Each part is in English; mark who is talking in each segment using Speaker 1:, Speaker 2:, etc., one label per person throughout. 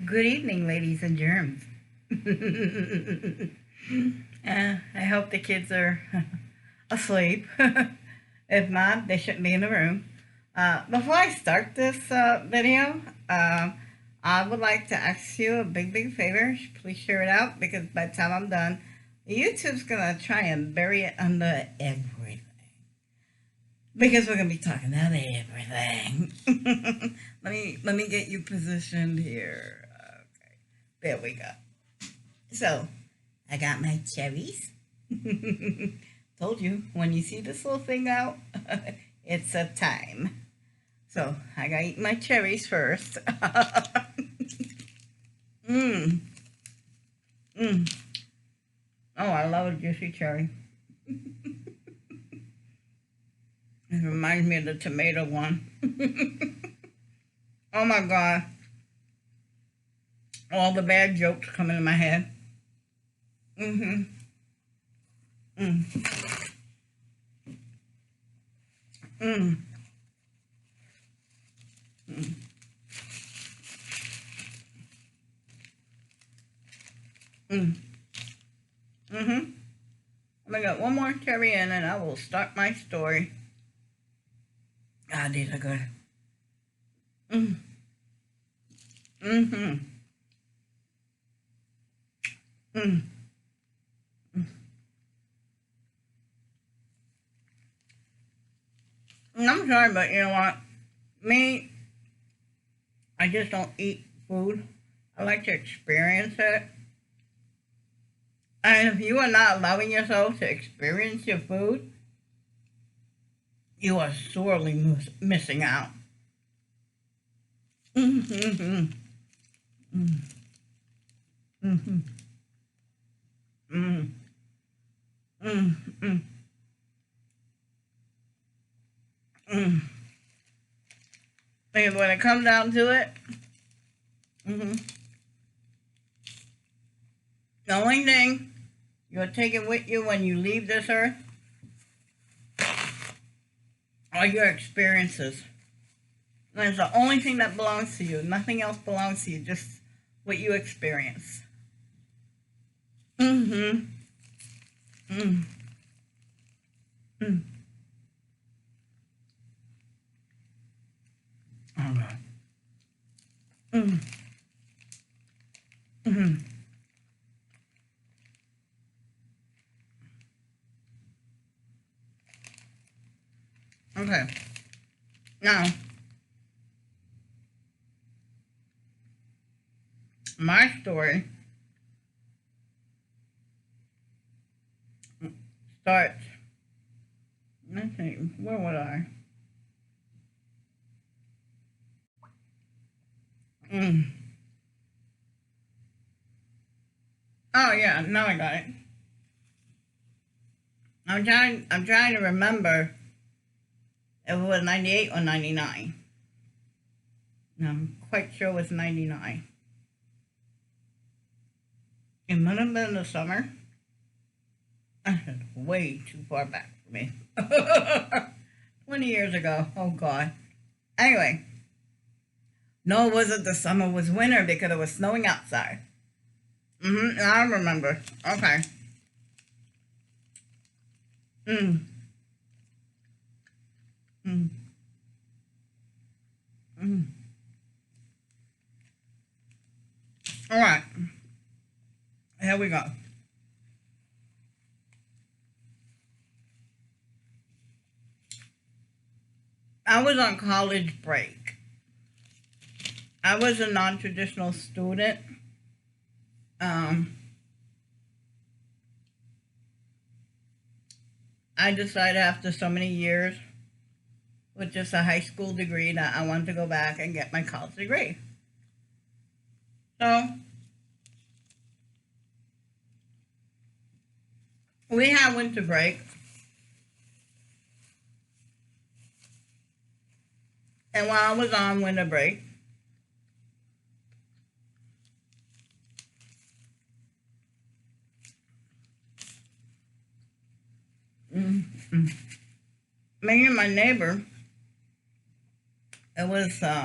Speaker 1: Good evening, ladies and germs. I hope the kids are asleep. If not, they shouldn't be in the room. Before I start this video, I would like to ask you a big favor. Please share it out because by the time I'm done, YouTube's gonna try and bury it under everything. Because we're gonna be talking about everything. let me get you positioned here. Okay, there we go. So I got my cherries. Told you when you see this little thing out, it's a time. So I gotta eat my cherries first. Mmm. Mmm. Oh, I love a juicy cherry. It reminds me of the tomato one. Oh my god. All the bad jokes coming in my head. Mm-hmm. Mm. Mm. Mm. Mm. Mm-hmm. I got one more cherry in and I will start my story. Ah, these are good. Mm. Mm-hmm. Mm. Mm. I'm sorry, but you know what? Me, I just don't eat food. I like to experience it. And if you are not allowing yourself to experience your food, you are sorely missing out. Mm-hmm. Mm-hmm. Mm-hmm. Mm-hmm. Mm-hmm. And when it comes down to it, mm-hmm, the only thing you're taking with you when you leave this earth are your experiences. That's the only thing that belongs to you. Nothing else belongs to you, just what you experience. Mm-hmm. Mm-hmm. Okay. Mm-hmm. Mm-hmm. Okay. Now, my story starts, let's see, where would I? Mm. Oh yeah, now I got it. I'm trying to remember if it was 98 or 99. I'm quite sure it was 99. It might have been the summer. That's way too far back for me. 20 years ago. Oh, God. Anyway, no, it wasn't the summer, it was winter because it was snowing outside. Mm-hmm, I remember. Okay. Mm, mm, mm. All right, here we go. I was on college break. I was a non traditional student. Um, I decided after so many years with just a high school degree that I wanted to go back and get my college degree. So we had winter break, and while I was on winter break, mm, me and my neighbor,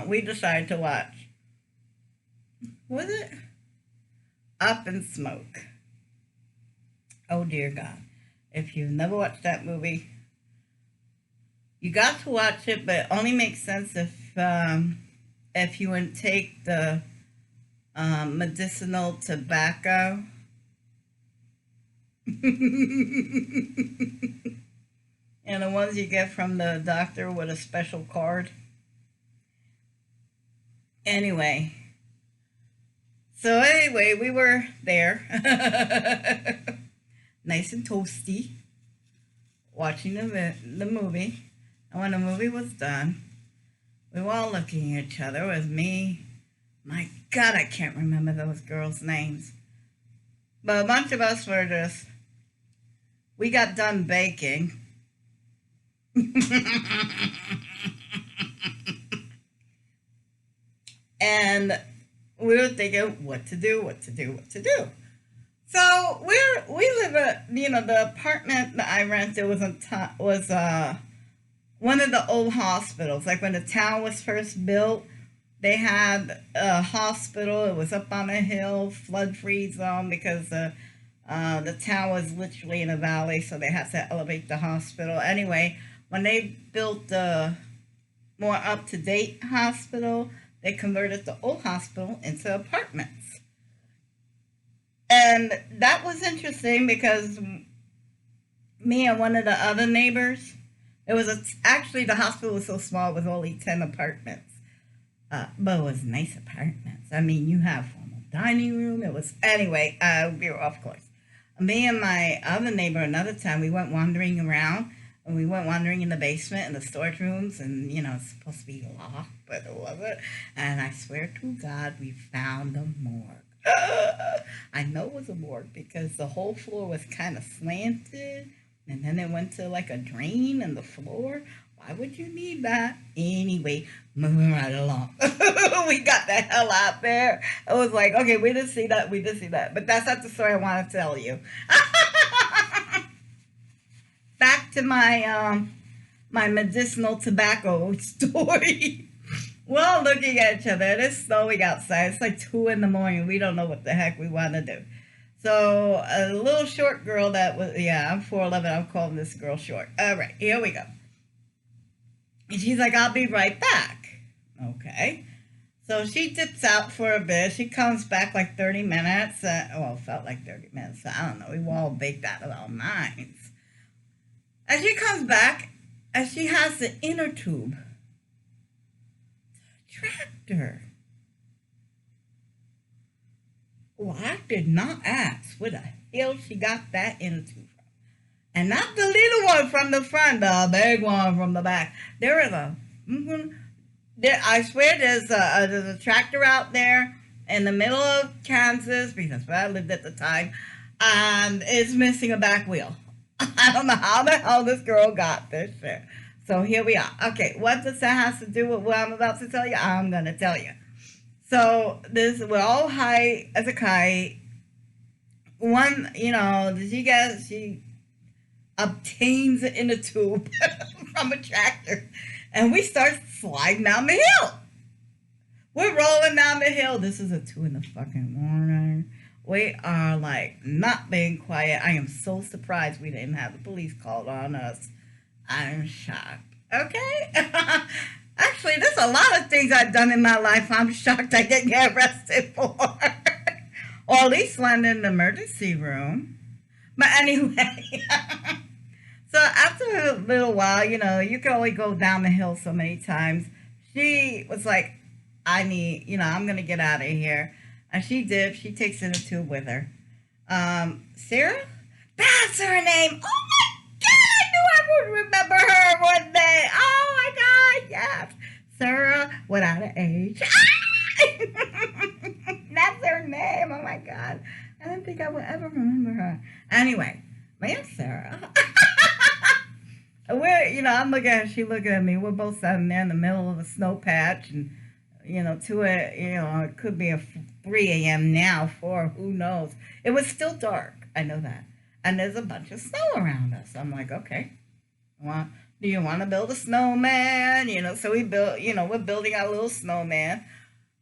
Speaker 1: we decided to watch Was it Up in Smoke? Oh dear God! If you've never watched that movie, you got to watch it, but it only makes sense if you would take the medicinal tobacco. And the ones you get from the doctor with a special card. Anyway, so anyway, we were there, nice and toasty, watching the movie. And when the movie was done, we were all looking at each other. It was me. My God, I can't remember those girls' names. But a bunch of us were just, we got done baking. And we were thinking what to do, what to do, what to do. So we live at, the apartment that I rented was one of the old hospitals. Like when the town was first built, they had a hospital. It was up on a hill, flood free zone, because the town was literally in a valley, so they had to elevate the hospital. Anyway, when they built the more up to date hospital, they converted the old hospital into apartments. And that was interesting because me and one of the other neighbors, actually the hospital was so small, it was only 10 apartments. But it was nice apartments. I mean, you have formal dining room. It was, anyway, we were off course. Me and my other neighbor, another time, we went wandering around, and we went wandering in the basement and the storage rooms, and, it's supposed to be locked, but it wasn't. And I swear to God, we found a morgue. I know it was a morgue because the whole floor was kind of slanted, and then it went to like a drain in the floor. Why would you need that? Anyway, moving right along. We got the hell out there. I was like, okay, we didn't see that, we did see that. But that's not the story I want to tell you. Back to my medicinal tobacco story. We're all looking at each other. It's snowing outside. It's like 2 in the morning. We don't know what the heck we want to do. So a little short girl that was, yeah, I'm 4'11". I'm calling this girl short. All right, here we go. And she's like, I'll be right back. Okay. So she dips out for a bit. She comes back like 30 minutes. Well, it felt like 30 minutes. So I don't know. We were all baked out of our minds. And she comes back, and she has the inner tube. Tractor. Well, I did not ask where the hell she got that inner tube from. And not the little one from the front, the big one from the back. There is I swear there's a tractor out there in the middle of Kansas, because where I lived at the time, and it's missing a back wheel. I don't know how the hell this girl got this shit. So here we are. Okay, what does that have to do with what I'm about to tell you? I'm going to tell you. So we're all high as a kite. One, she obtains it in a tube from a tractor. And we start sliding down the hill. We're rolling down the hill. This is a 2 in the fucking morning. We are like not being quiet. I am so surprised we didn't have the police called on us. I'm shocked. Okay? Actually, there's a lot of things I've done in my life I'm shocked I didn't get arrested for. Or at least land in the emergency room. But anyway. So after a little while, you can only go down the hill so many times. She was like, I'm going to get out of here. And she did. She takes in a tube with her. Sarah? That's her name. Oh my God, I knew I would remember her one day. Oh my God, yes. Sarah without an H. That's her name. Oh my God. I didn't think I would ever remember her. Anyway, my name's Sarah. I'm looking at her, she looking at me. We're both standing there in the middle of a snow patch, and it could be a 3 a.m. now, 4, who knows. It was still dark, I know that. And there's a bunch of snow around us. I'm like, okay, do you want to build a snowman? So we built, we're building our little snowman.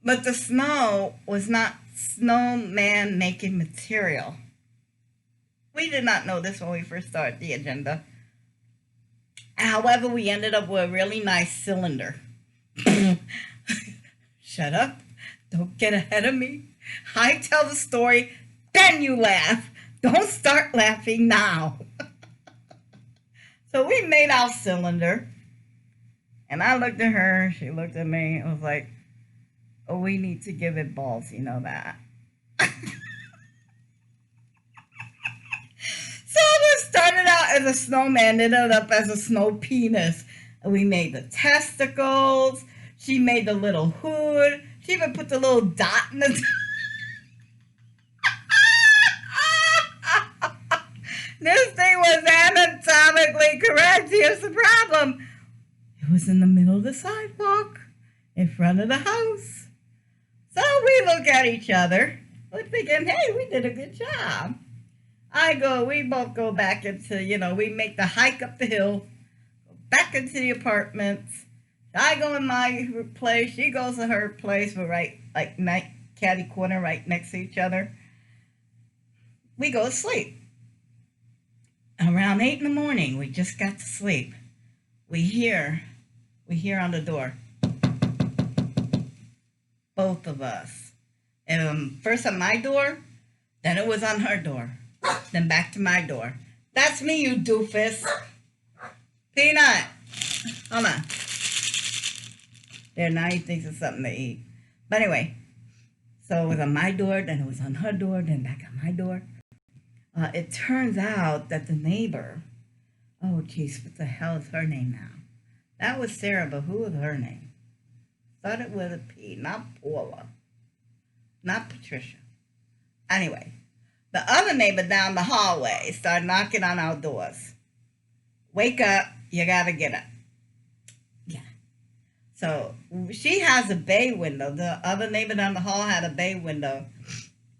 Speaker 1: But the snow was not snowman making material. We did not know this when we first started the agenda. However, we ended up with a really nice cylinder. Shut up. Don't get ahead of me. I tell the story, then you laugh. Don't start laughing now. So we made our cylinder. And I looked at her. She looked at me. I was like, oh, we need to give it balls. You know that. So it started out as a snowman, ended up as a snow penis. And we made the testicles. She made the little hood. She even put the little dot in the This thing was anatomically correct. Here's the problem. It was in the middle of the sidewalk, in front of the house. So we look at each other. We're thinking, hey, we did a good job. We both go back into, we make the hike up the hill, go back into the apartments. I go in my place, she goes to her place. We're catty corner right next to each other. We go to sleep. Around 8 in the morning, we just got to sleep. We hear on the door. Both of us. First on my door, then it was on her door. Then back to my door. That's me, you doofus. Peanut. Hold on. There, now he thinks it's something to eat. But anyway, so it was on my door, then it was on her door, then back on my door. It turns out that the neighbor, oh geez, what the hell is her name now? That was Sarah, but who was her name? Started with a P, not Paula. Not Patricia. Anyway, the other neighbor down the hallway started knocking on our doors. Wake up, you gotta get up. Yeah. So she has a bay window. The other neighbor down the hall had a bay window.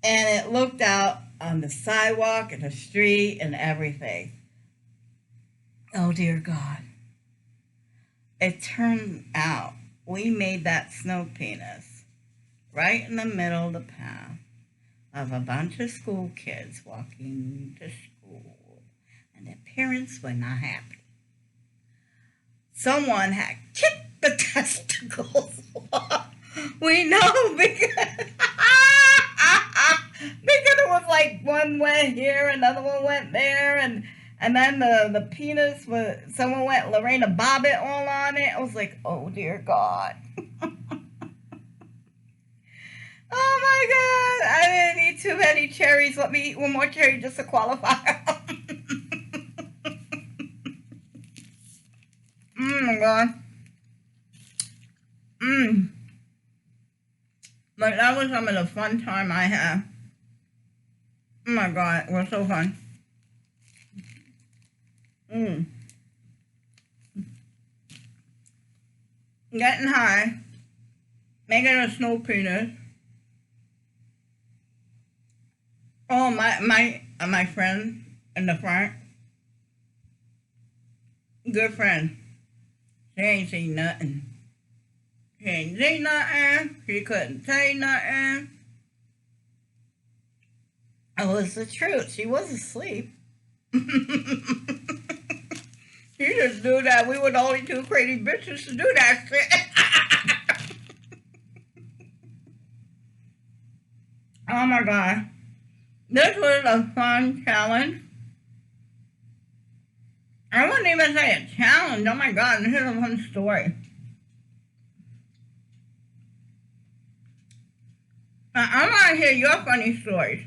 Speaker 1: And it looked out on the sidewalk and the street and everything. Oh dear God. It turned out we made that snow penis right in the middle of the path of a bunch of school kids walking to school, and their parents were not happy. Someone had kicked the testicles. We know because it was like one went here, another one went there, and then the penis was, someone went Lorena Bobbitt all on it. I was like, oh dear God. Oh my God, I didn't eat too many cherries. Let me eat one more cherry just to qualify. Oh my God. But that was some of the fun time I had. Oh my God, it was so fun. Getting high, making a snow penis. Oh, my friend in the front, good friend. She ain't seen nothing. She ain't seen nothing. She couldn't say nothing. It was the truth. She was asleep. She just knew that we were the only two crazy bitches to do that shit. Oh my God. This was a fun challenge. I wouldn't even say a challenge. Oh my God, this is a fun story. I want to hear your funny stories.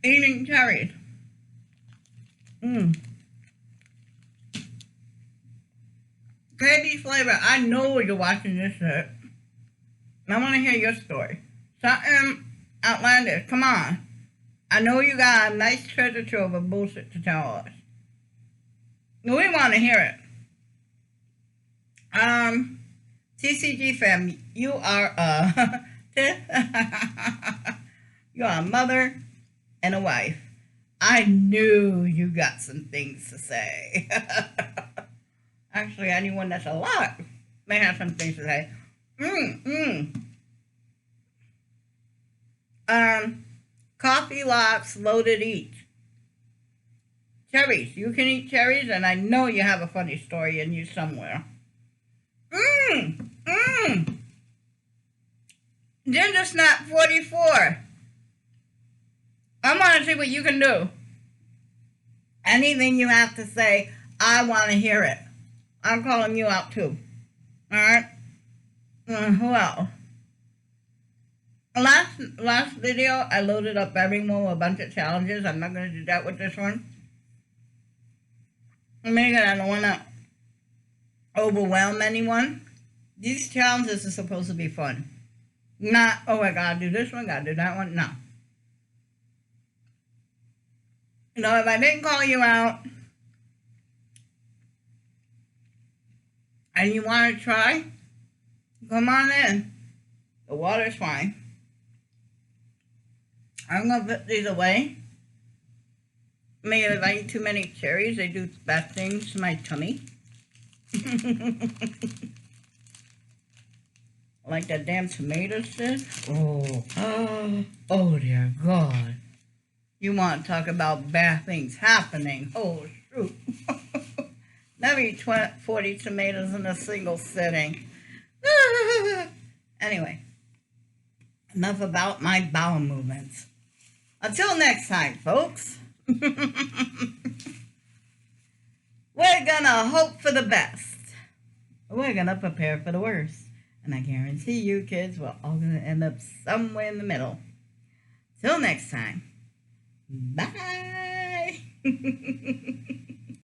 Speaker 1: Eating cherries. Candy flavor. I know you're watching this shit. I want to hear your story. Something outlandish. Come on. I know you got a nice treasure trove of bullshit to tell us. We want to hear it. TCG fam, you are you are a mother and a wife. I knew you got some things to say. Actually, anyone that's alive may have some things to say. Mm, mm. Coffee lots loaded each. Cherries. You can eat cherries, and I know you have a funny story in you somewhere. Mmm. Mmm. Ginger Snap 44. I want to see what you can do. Anything you have to say, I want to hear it. I'm calling you out too. Alright? Who else? Last video, I loaded up everyone with a bunch of challenges. I'm not going to do that with this one. I don't want to overwhelm anyone. These challenges are supposed to be fun. Not, oh, I gotta do this one, gotta do that one. No. You know, if I didn't call you out and you want to try, come on in. The water's fine. I'm going to put these away. Maybe if I eat too many cherries, they do bad things to my tummy. Like that damn tomatoes did. Oh dear God. You want to talk about bad things happening. Oh, shoot. Never eat 40 tomatoes in a single sitting. Anyway, enough about my bowel movements. Until next time, folks. We're gonna hope for the best. We're gonna prepare for the worst. And I guarantee you kids, we're all gonna end up somewhere in the middle. Till next time. Bye.